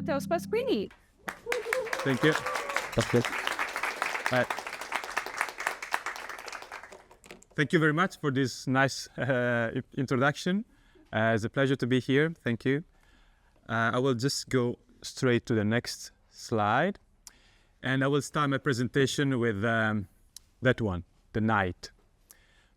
Matteo Pasquini. Thank you. That's good. Thank you very much for this nice introduction. It's a pleasure to be here. Thank you. I will just go straight to the next slide. And I will start my presentation with that one, the night.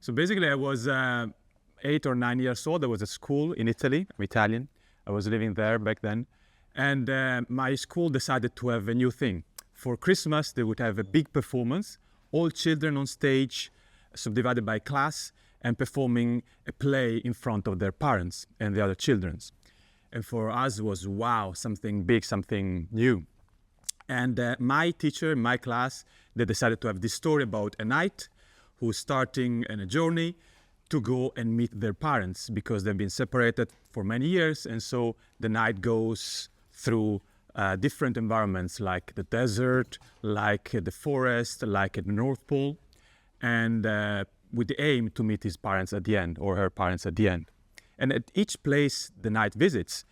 So basically, I was 8 or 9 years old. I was at school in Italy. I'm Italian. I was living there back then. And my school decided to have a new thing. For Christmas, they would have a big performance, all children on stage, subdivided by class, and performing a play in front of their parents and the other children. And for us, it was, wow, something big, something new. And my teacher, my class, they decided to have this story about a knight who's starting on a journey to go and meet their parents because they've been separated for many years. And so the knight goes through different environments like the desert, like the forest, like at the North Pole, and with the aim to meet his parents at the end, or her parents at the end. And at each place the knight visits,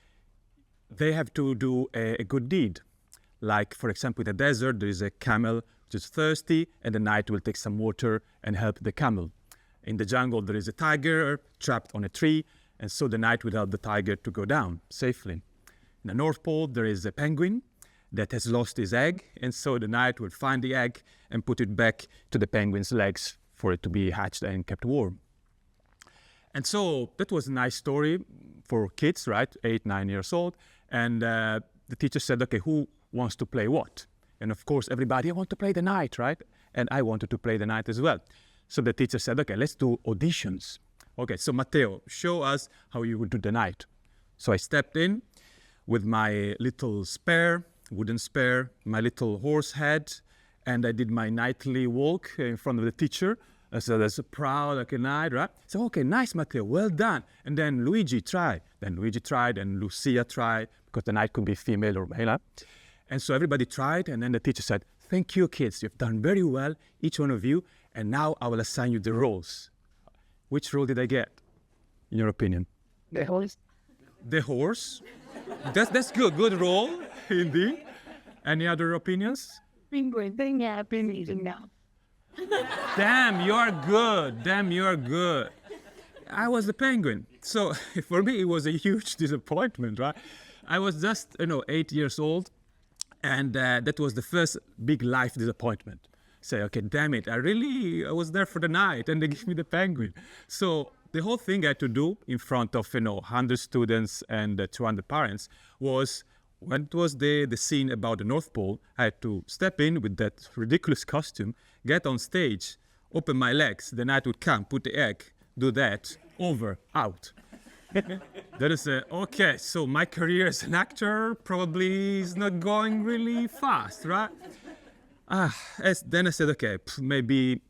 they have to do a good deed. Like, for example, in the desert, there is a camel which is thirsty, and the knight will take some water and help the camel. In the jungle, there is a tiger trapped on a tree, and so the knight will help the tiger to go down safely. In the North Pole, there is a penguin that has lost his egg, and so the knight will find the egg and put it back to the penguin's legs for it to be hatched and kept warm. And so that was a nice story for kids, right? 8, 9 years old. And the teacher said, okay, who wants to play what? And of course, everybody, I want to play the knight, right? And I wanted to play the knight as well. So the teacher said, okay, let's do auditions. Okay, so Matteo, show us how you would do the knight. So I stepped in with my little spear, wooden spear, my little horse head, and I did my knightly walk in front of the teacher. So that's proud like a knight, right? So, okay, nice, Matteo, well done. And then Luigi, try. Then Luigi tried, and Lucia tried, because the knight could be female or male. And so everybody tried, and then the teacher said, thank you, kids, you've done very well, each one of you, and now I will assign you the roles. Which role did I get, in your opinion? The horse. The horse. That's good role, indeed. Any other opinions? Penguin. Yeah, penguin now. Damn, you are good. I was the penguin. So for me, it was a huge disappointment, right? I was just, 8 years old, and that was the first big life disappointment. Say, okay, damn it, I was there for the night, and they give me the penguin. So the whole thing I had to do in front of, 100 students and 200 parents was, when it was the scene about the North Pole, I had to step in with that ridiculous costume, get on stage, open my legs, the knight would come, put the egg, do that, over, out. That is okay, so my career as an actor probably is not going really fast, right? Then I said, okay, maybe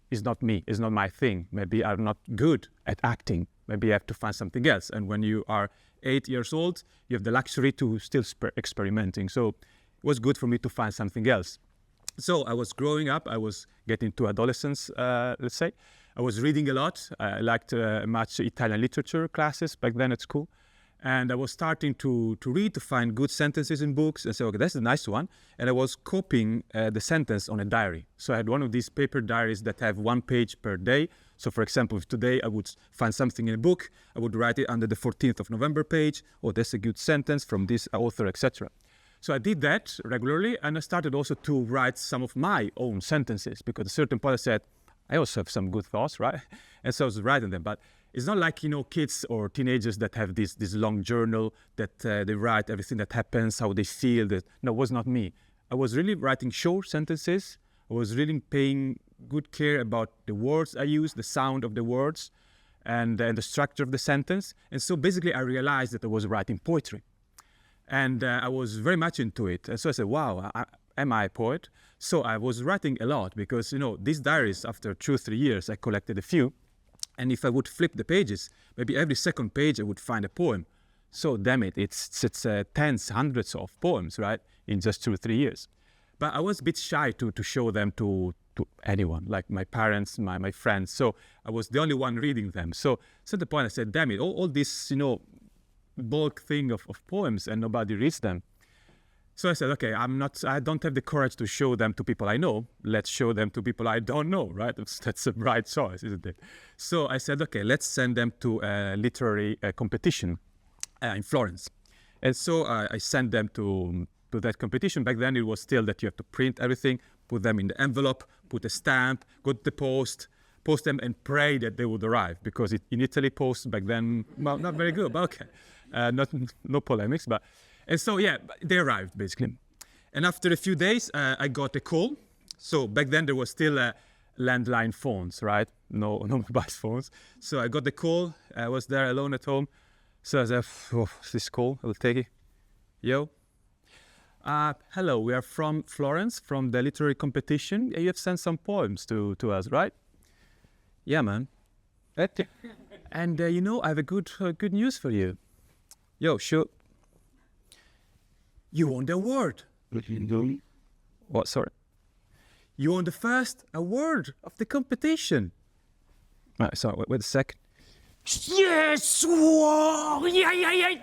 it's not me, it's not my thing. Maybe I'm not good at acting. Maybe I have to find something else. And when you are 8 years old, you have the luxury to still experimenting. So it was good for me to find something else. So I was growing up, I was getting to adolescence, let's say. I was reading a lot. I liked much Italian literature classes back then at school. And I was starting to read, to find good sentences in books, and say, okay, that's a nice one. And I was copying the sentence on a diary. So I had one of these paper diaries that have 1 page per day. So for example, if today I would find something in a book, I would write it under the 14th of November page. Oh, that's a good sentence from this author, etc. So I did that regularly, and I started also to write some of my own sentences, because at a certain point I said, I also have some good thoughts, right? And so I was writing them. But it's not like, kids or teenagers that have this long journal that they write everything that happens, how they feel. No, it was not me. I was really writing short sentences. I was really paying good care about the words I use, the sound of the words, and the structure of the sentence. And so basically I realized that I was writing poetry. And I was very much into it. And so I said, wow, am I a poet? So I was writing a lot because, these diaries, after 2 or 3 years, I collected a few. And if I would flip the pages, maybe every second page I would find a poem. So damn it, it's tens, hundreds of poems, right, in just 2 or 3 years. But I was a bit shy to show them to anyone, like my parents, my friends. So I was the only one reading them. So at the point I said, damn it, all this, bulk thing of poems, and nobody reads them. So I said, okay, I don't have the courage to show them to people I know. Let's show them to people I don't know, right? That's a right choice, isn't it? So I said, okay, let's send them to a literary competition in Florence. And so I sent them to that competition. Back then it was still that you have to print everything, put them in the envelope, put a stamp, go to the post them and pray that they would arrive, because in Italy post back then, well, not very good, but okay. No polemics, but, and so yeah, they arrived basically. And after a few days, I got a call. So back then there was still landline phones, right? No mobile phones. So I got the call. I was there alone at home. So I said, oh, this call, I will take it. Yo. Hello, we are from Florence, from the literary competition. You have sent some poems to us, right? Yeah, man. And I have a good news for you. Yo, sure. You won the award. What, sorry? You won the first award of the competition. Right, sorry, wait a second. Yes! Whoa! Yeah.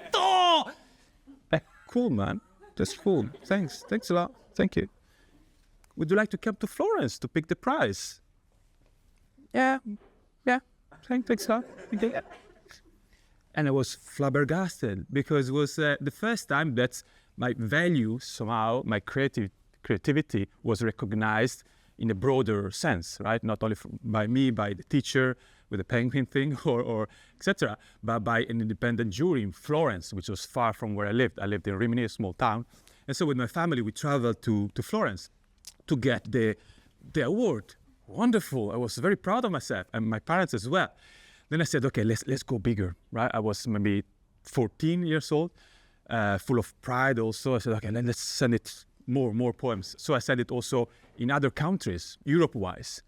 Cool, man. That's cool. Thanks a lot. Thank you. Would you like to come to Florence to pick the prize? Yeah. Thanks a lot. Yeah. And I was flabbergasted, because it was the first time that my value, somehow, my creativity was recognized in a broader sense, right? Not only by me, by the teacher with the penguin thing or etc., but by an independent jury in Florence, which was far from where I lived. I lived in Rimini, a small town. And so with my family, we traveled to Florence to get the award. Wonderful. I was very proud of myself, and my parents as well. Then I said, okay, let's go bigger, right? I was maybe 14 years old, full of pride also. I said, okay, let's send it more poems. So I sent it also in other countries, Europe-wise.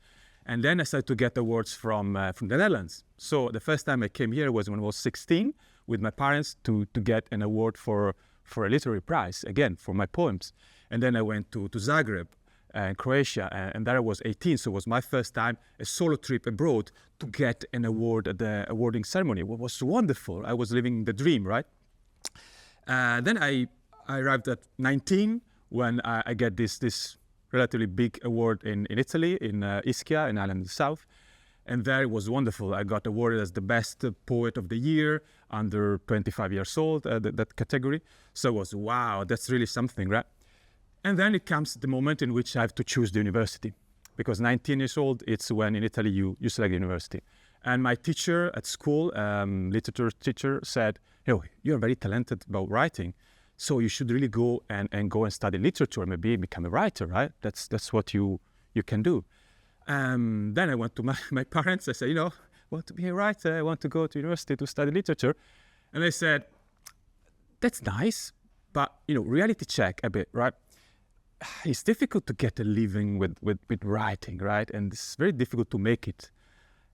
And then I started to get awards from the Netherlands. So the first time I came here was when I was 16 with my parents to get an award for a literary prize, again, for my poems. And then I went to Zagreb in Croatia, and there I was 18. So it was my first time, a solo trip abroad, to get an award at the awarding ceremony. It was wonderful. I was living the dream, right? Then I arrived at 19 when I get this relatively big award in Italy, in Ischia, in Ireland South. And there it was wonderful. I got awarded as the best poet of the year, under 25 years old, that category. So it was, wow, that's really something, right? And then it comes the moment in which I have to choose the university. Because 19 years old, it's when in Italy you select the university. And my teacher at school, literature teacher, said, you're very talented about writing. So you should really go and study literature, maybe become a writer, right? That's what you can do. Then I went to my parents. I said, I want to be a writer. I want to go to university to study literature. And they said, that's nice, but reality check a bit, right? It's difficult to get a living with writing, right? And it's very difficult to make it.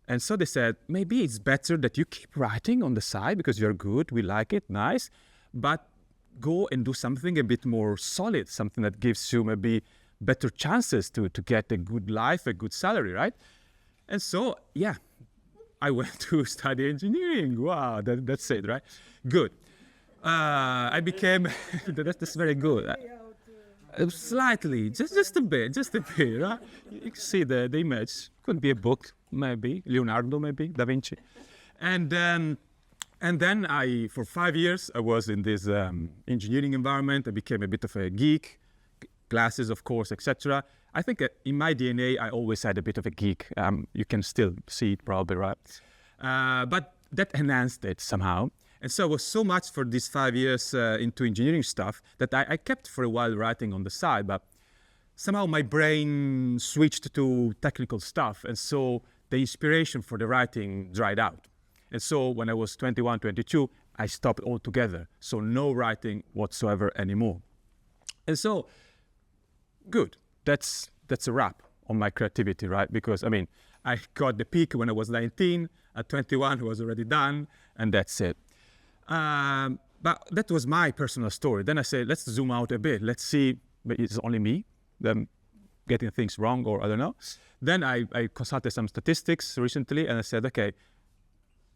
And so they said, maybe it's better that you keep writing on the side because you're good, we like it, nice, but go and do something a bit more solid, something that gives you maybe better chances to get a good life, a good salary, right? And so, yeah, I went to study engineering. Wow, that's it, right? Good. I became, that's very good. Slightly, just a bit, right? You can see the image. Could be a book, maybe, Leonardo, maybe, Da Vinci. And then for 5 years, I was in this engineering environment. I became a bit of a geek, classes, of course, etc. I think in my DNA, I always had a bit of a geek. You can still see it probably, right? But that enhanced it somehow. And so I was so much for these 5 years into engineering stuff that I kept for a while writing on the side, but somehow my brain switched to technical stuff. And so the inspiration for the writing dried out. And so when I was 21, 22, I stopped altogether. So no writing whatsoever anymore. And so, good. That's a wrap on my creativity, right? Because, I got the peak when I was 19. At 21, I was already done, and that's it. But that was my personal story. Then I said, let's zoom out a bit. Let's see, it's only me, them getting things wrong, or I don't know. Then I consulted some statistics recently, and I said, okay,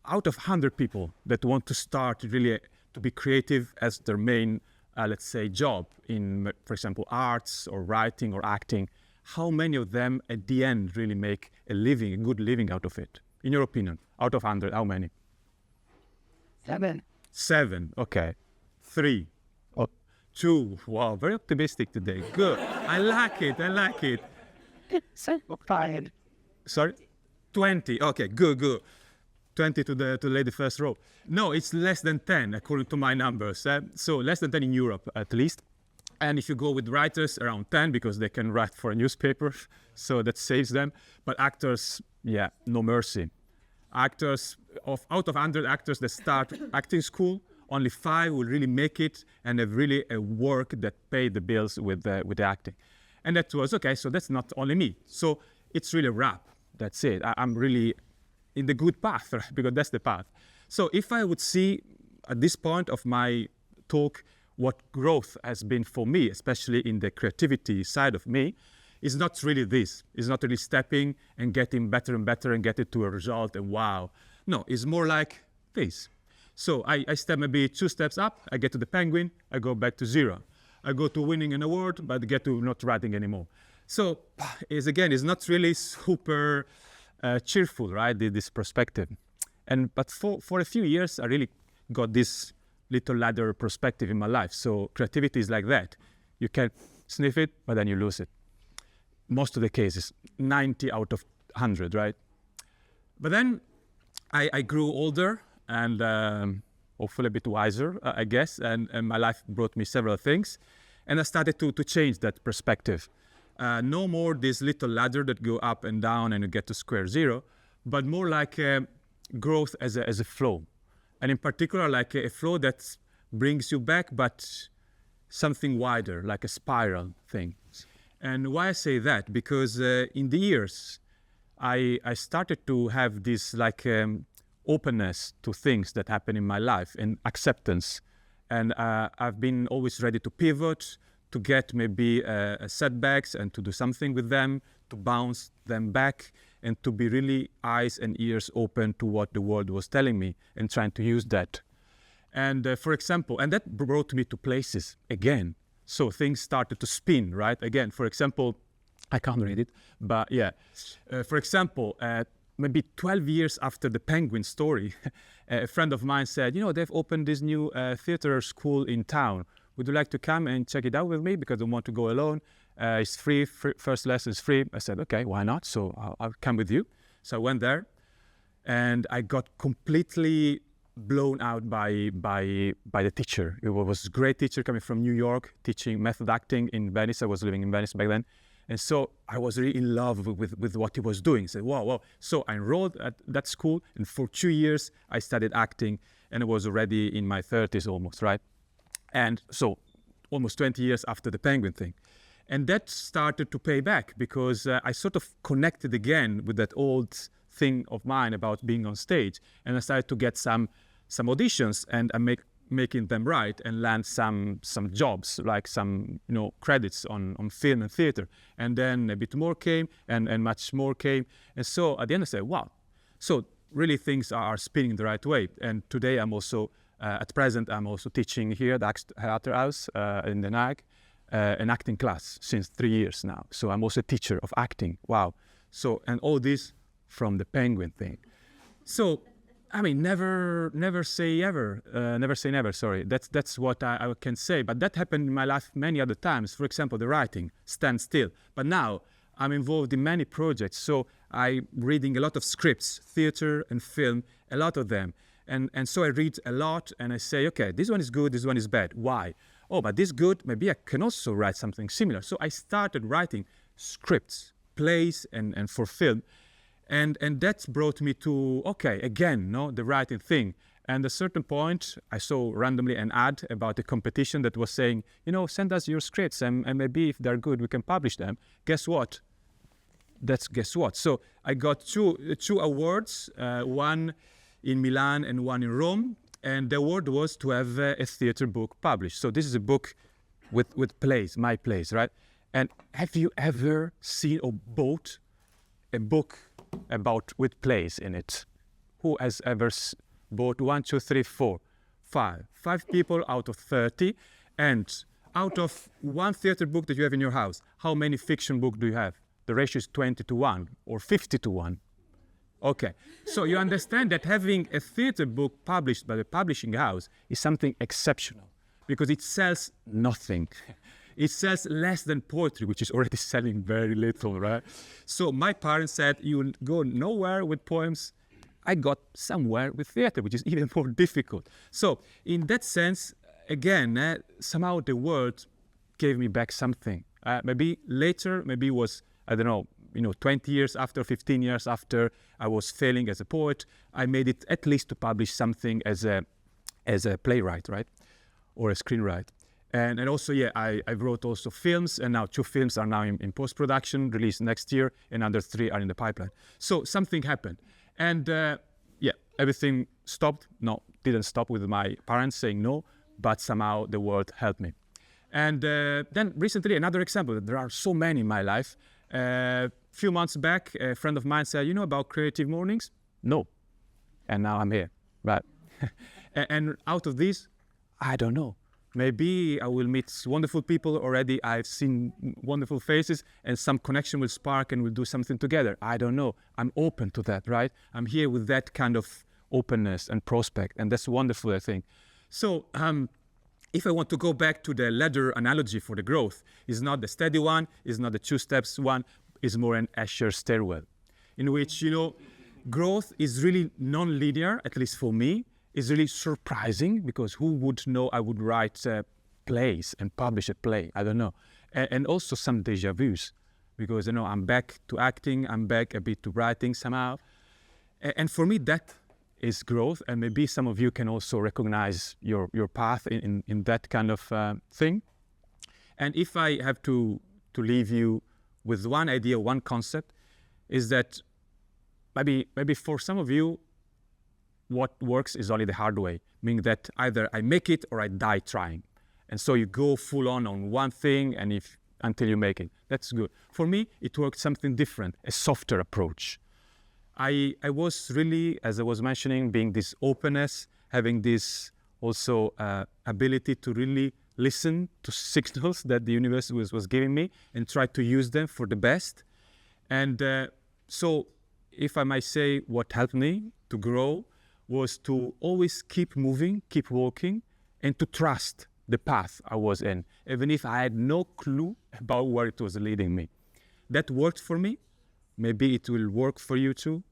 out of 100 people that want to start really to be creative as their main let's say, job in, for example, arts or writing or acting, how many of them at the end really make a living, a good living out of it? In your opinion, out of 100, how many? 7. 7, okay. 3. Oh, 2. Wow, very optimistic today. Good. I like it. I like it. So 5. Sorry? 20. Okay, good, good. 20 to the lady first row. No, it's less than 10 according to my numbers. So less than 10 in Europe at least. And if you go with writers, around 10 because they can write for a newspaper, so that saves them. But actors, yeah, no mercy. Actors, out of 100 actors that start acting school, only 5 will really make it and have really a work that pay the bills with the acting. And that was, okay, so that's not only me. So it's really a wrap. That's it. I'm really in the good path, right? Because that's the path. So if I would see at this point of my talk what growth has been for me, especially in the creativity side of me, is not really this. It's not really stepping and getting better and better and get it to a result and wow. No, it's more like this. So I step maybe 2 steps up, I get to the penguin, I go back to 0. I go to winning an award, but get to not writing anymore. So it's not really super cheerful, right? This perspective. But for a few years, I really got this little ladder perspective in my life. So creativity is like that. You can sniff it, but then you lose it. Most of the cases, 90 out of 100, right? But then I grew older and hopefully a bit wiser, I guess. And my life brought me several things. And I started to change that perspective. No more this little ladder that go up and down and you get to square 0, but more like growth as a flow. And in particular, like a flow that brings you back, but something wider, like a spiral thing. And why I say that? Because in the years, I started to have this like openness to things that happen in my life and acceptance. And I've been always ready to pivot, to get maybe setbacks and to do something with them, to bounce them back, and to be really eyes and ears open to what the world was telling me and trying to use that. And for example, and that brought me to places again. So things started to spin, right? Again, for example, I can't read it, but yeah. For example, maybe 12 years after the Penguin story, a friend of mine said, they've opened this new theater school in town. Would you like to come and check it out with me? Because I don't want to go alone. It's free, first lesson is free. I said, okay, why not? So I'll come with you. So I went there and I got completely blown out by the teacher. It was a great teacher coming from New York, teaching method acting in Venice. I was living in Venice back then. And so I was really in love with what he was doing. I said, wow. So I enrolled at that school, and for 2 years, I studied acting, and I was already in my 30s almost, right? And so almost 20 years after the Penguin thing. And that started to pay back because I sort of connected again with that old thing of mine about being on stage. And I started to get some auditions, and I making them right and land some jobs, like some credits on film and theater. And then a bit more came and much more came. And so at the end I said, wow. So really things are spinning the right way. And today I'm also, at present, I'm also teaching here at the Theater House in the Hague, an acting class since 3 years now. So I'm also a teacher of acting. Wow. So, and all this from the Penguin thing. So, I mean, never say never, sorry. That's what I can say. But that happened in my life many other times. For example, the writing, stand still. But now I'm involved in many projects. So I'm reading a lot of scripts, theater and film, a lot of them. And so I read a lot and I say, okay, this one is good, this one is bad. Why? Oh, but this good, maybe I can also write something similar. So I started writing scripts, plays, and for film. And that brought me to, okay, again, the writing thing. And at a certain point, I saw randomly an ad about a competition that was saying, send us your scripts and maybe if they're good, we can publish them. Guess what? Guess what? So I got two awards, one in Milan and one in Rome. And the award was to have a theater book published. So this is a book with plays, my plays, right? And have you ever seen or bought a book with plays in it? Who has ever bought 1, 2, 3, 4, 5 people out of 30? And out of one theater book that you have in your house, how many fiction books do you have? The ratio is 20 to 1 or 50 to 1. Okay, so you understand that having a theater book published by the publishing house is something exceptional because it sells nothing. It sells less than poetry, which is already selling very little, right? So my parents said, you go nowhere with poems. I got somewhere with theater, which is even more difficult. So in that sense, again, somehow the world gave me back something. Maybe later, maybe it was, I don't know, 20 years after, 15 years after I was failing as a poet, I made it at least to publish something as a playwright, right? Or a screenwriter. And also, yeah, I wrote also films, and now 2 films are now in post-production, released next year, and another 3 are in the pipeline. So something happened. And yeah, everything stopped. No, didn't stop with my parents saying no, but somehow the world helped me. And then recently, another example, there are so many in my life. A few months back, a friend of mine said, you know about Creative Mornings? No. And now I'm here, right? And out of this, I don't know. Maybe I will meet wonderful people already. I've seen wonderful faces and some connection will spark and we'll do something together. I don't know. I'm open to that, right? I'm here with that kind of openness and prospect. And that's wonderful, I think. So if I want to go back to the ladder analogy for the growth, it's not the steady one, it's not the 2 steps one, it's more an Escher stairwell, in which, growth is really non-linear, at least for me. It's really surprising because who would know I would write plays and publish a play? I don't know. And also some déjà vus because, I'm back to acting, I'm back a bit to writing somehow. And for me, that is growth. And maybe some of you can also recognize your path in that kind of thing. And if I have to leave you with one idea, one concept, is that maybe for some of you, what works is only the hard way, meaning that either I make it or I die trying. And so you go full on one thing and until you make it. That's good. For me, it worked something different, a softer approach. I was really, as I was mentioning, being this openness, having this also ability to really listen to signals that the universe was giving me and try to use them for the best. And so if I might say what helped me to grow was to always keep moving, keep walking, and to trust the path I was in, even if I had no clue about where it was leading me. That worked for me. Maybe it will work for you too.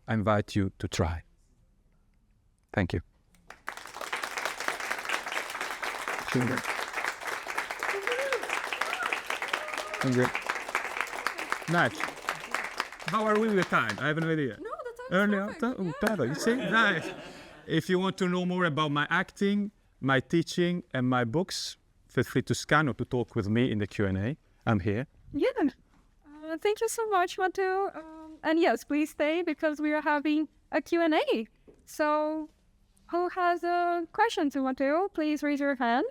I invite you to try. Thank you. Thank you. Nice. How are we with time? I have no idea. No, that's Earlier, perfect. you see? Nice. If you want to know more about my acting, my teaching, and my books, feel free to scan or to talk with me in the Q&A. I'm here. Yeah. Thank you so much, Matteo. And yes, please stay because we are having a Q&A. So who has a question to Matteo? Please raise your hand.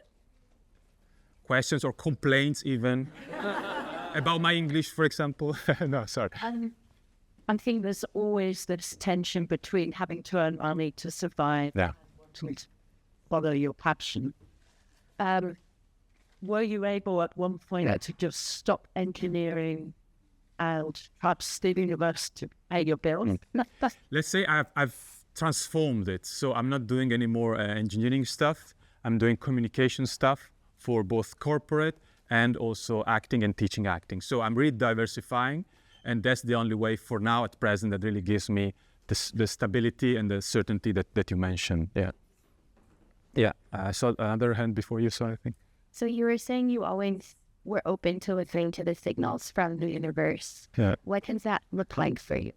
Questions or complaints even about my English, for example. No, sorry. I think there's always this tension between having to earn money to survive Yeah. and to follow your passion. Were you able at one point to just stop engineering and perhaps the university to pay your bills? Let's say I've transformed it. So I'm not doing any more engineering stuff. I'm doing communication stuff for both corporate and also acting and teaching acting. So I'm really diversifying. And that's the only way for now at present that really gives me the stability and the certainty that you mentioned. Yeah. Yeah. I saw another hand before you, so I think. So you were saying you always were open to listening to the signals from the universe. Yeah. What does that look like for you?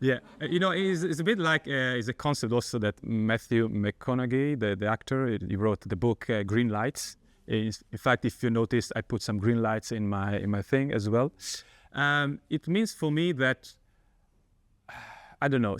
Yeah, it's a bit like it's a concept also that Matthew McConaughey, the actor, he wrote the book Green Lights. In fact, if you noticed, I put some green lights in my thing as well. It means for me that, I don't know,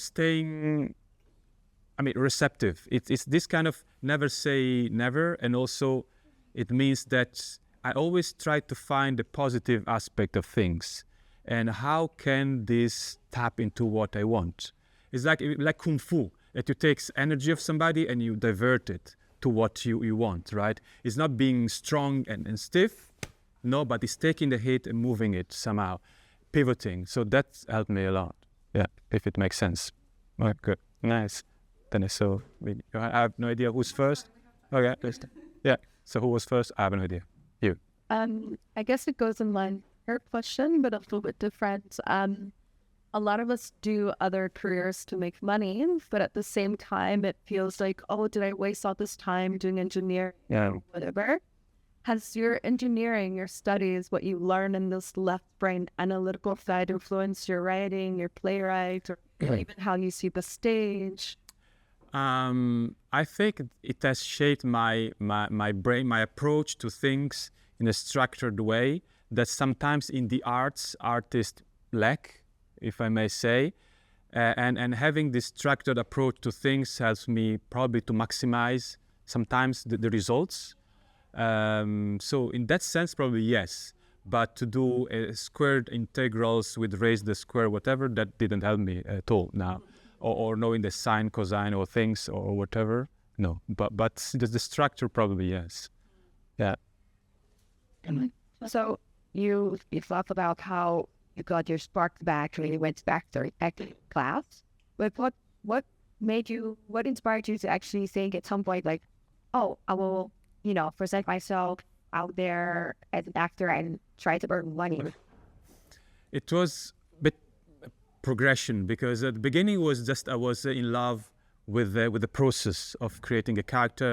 receptive. It's this kind of never say never. And also it means that I always try to find the positive aspect of things. And how can this tap into what I want? It's like Kung Fu, that you take energy of somebody and you divert it to what you want, right? It's not being strong and stiff, no, but it's taking the hit and moving it somehow, pivoting. So that helped me a lot. Yeah, if it makes sense. Oh, good, nice. Then so I have no idea who's first. Okay, yeah. So who was first? I have no idea. You. I guess it goes in line with her question, but a little bit different. A lot of us do other careers to make money, but at the same time, it feels like, oh, did I waste all this time doing engineering? Yeah. Whatever. Has your engineering, your studies, what you learn in this left brain analytical side influenced your writing, your playwright, or even how you see the stage? I think it has shaped my brain, my approach to things in a structured way that sometimes in the arts, artists lack, if I may say. And having this structured approach to things helps me probably to maximize sometimes the results. So in that sense, probably yes. But to do squared integrals with raise the square, whatever, that didn't help me at all now. Or knowing the sine, cosine, or things, or whatever, no. But the structure, probably yes. Yeah. So you thought about how you got your spark back when you went back to acting class. But what inspired you to actually think at some point, like, oh, I will, present myself out there as an actor and try to earn money? It was a bit progression, because at the beginning was just I was in love with the process of creating a character,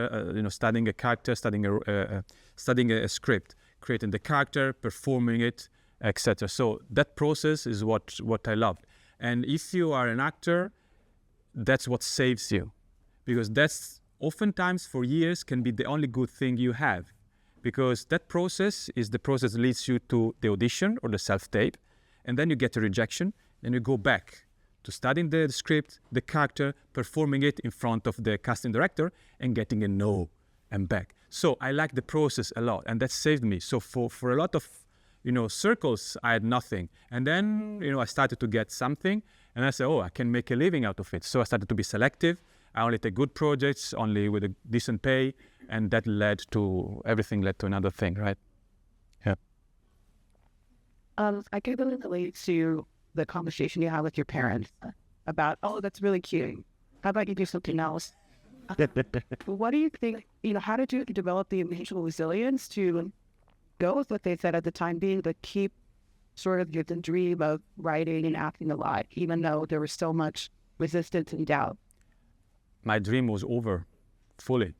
studying a character, studying a script, creating the character, performing it, etc. So that process is what I loved. And if you are an actor, that's what saves you, because that's oftentimes for years can be the only good thing you have, because that process is the process that leads you to the audition or the self-tape, and then you get a rejection, and you go back to studying the script, the character, performing it in front of the casting director, and getting a no, and back. So I like the process a lot, and that saved me. So for a lot of circles, I had nothing, and then I started to get something, and I said, oh, I can make a living out of it. So I started to be selective. I only take good projects, only with a decent pay, and that everything led to another thing, right? Yeah. I can relate to the conversation you had with your parents about, oh, that's really cute. How about you do something else? What do you think, how did you develop the emotional resilience to go with what they said at the time being, but keep sort of the dream of writing and acting a lot, even though there was so much resistance and doubt? My dream was over, fully.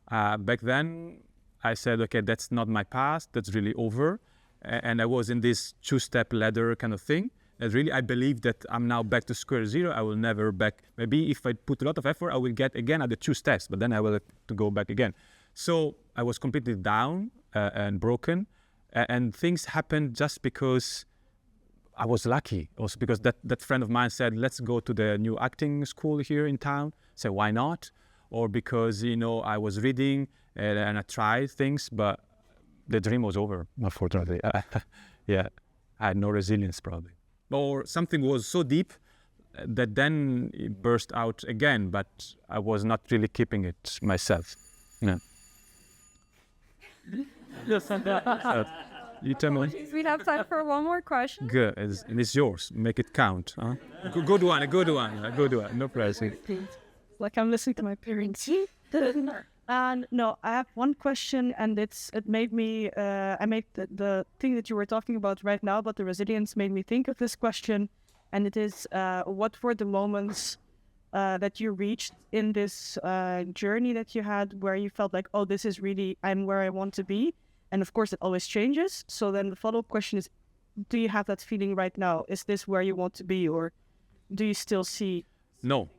Back then, I said, okay, that's not my past, that's really over. And I was in this two-step ladder kind of thing. And really, I believe that I'm now back to square zero. I will never back. Maybe if I put a lot of effort, I will get again at the two steps, but then I will have to go back again. So I was completely down and broken. And things happened just because I was lucky. Also because that friend of mine said, let's go to the new acting school here in town. So why not? Or because, I was reading and I tried things, but the dream was over, unfortunately. Yeah, I had no resilience probably. Or something was so deep that then it burst out again, but I was not really keeping it myself. Yeah. You tell me. We have time for one more question. Good, and it's yours. Make it count. Huh? Good one. No pressing. Like I'm listening to my parents. And no, I have one question, and it made me, I made the thing that you were talking about right now, about the resilience, made me think of this question. And it is, what were the moments that you reached in this journey that you had where you felt like, oh, this is really, I'm where I want to be? And of course, it always changes. So then the follow-up question is, do you have that feeling right now? Is this where you want to be, or do you still see? No.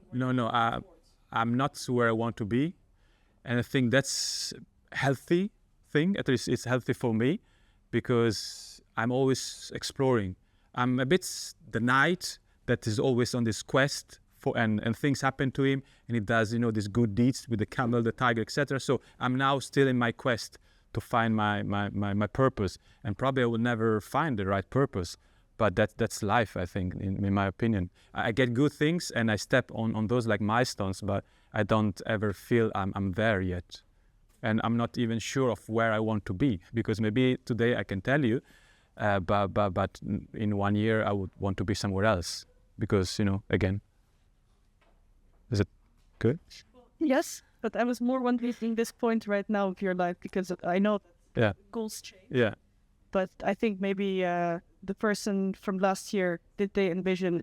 I'm not where I want to be. And I think that's a healthy thing. At least it's healthy for me, because I'm always exploring. I'm a bit the knight that is always on this quest for, and things happen to him, and he does, these good deeds with the camel, the tiger, etc. So I'm now still in my quest to find my purpose, and probably I will never find the right purpose. But that's life, I think, in my opinion. I get good things and I step on those like milestones, but I don't ever feel I'm there yet. And I'm not even sure of where I want to be, because maybe today I can tell you, but in 1 year I would want to be somewhere else, because, again, is it good? Yes, but I was more wondering this point right now of your life, because I know that goals change. Yeah. But I think maybe the person from last year, did they envision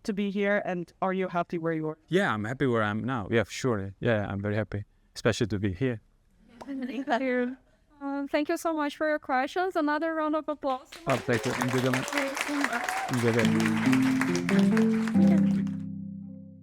to be here, and are you happy where you are? Yeah, I'm happy where I'm now. Yeah, sure. Yeah, I'm very happy, especially to be here. Thank you so much for your questions. Another round of applause. Oh, thank you.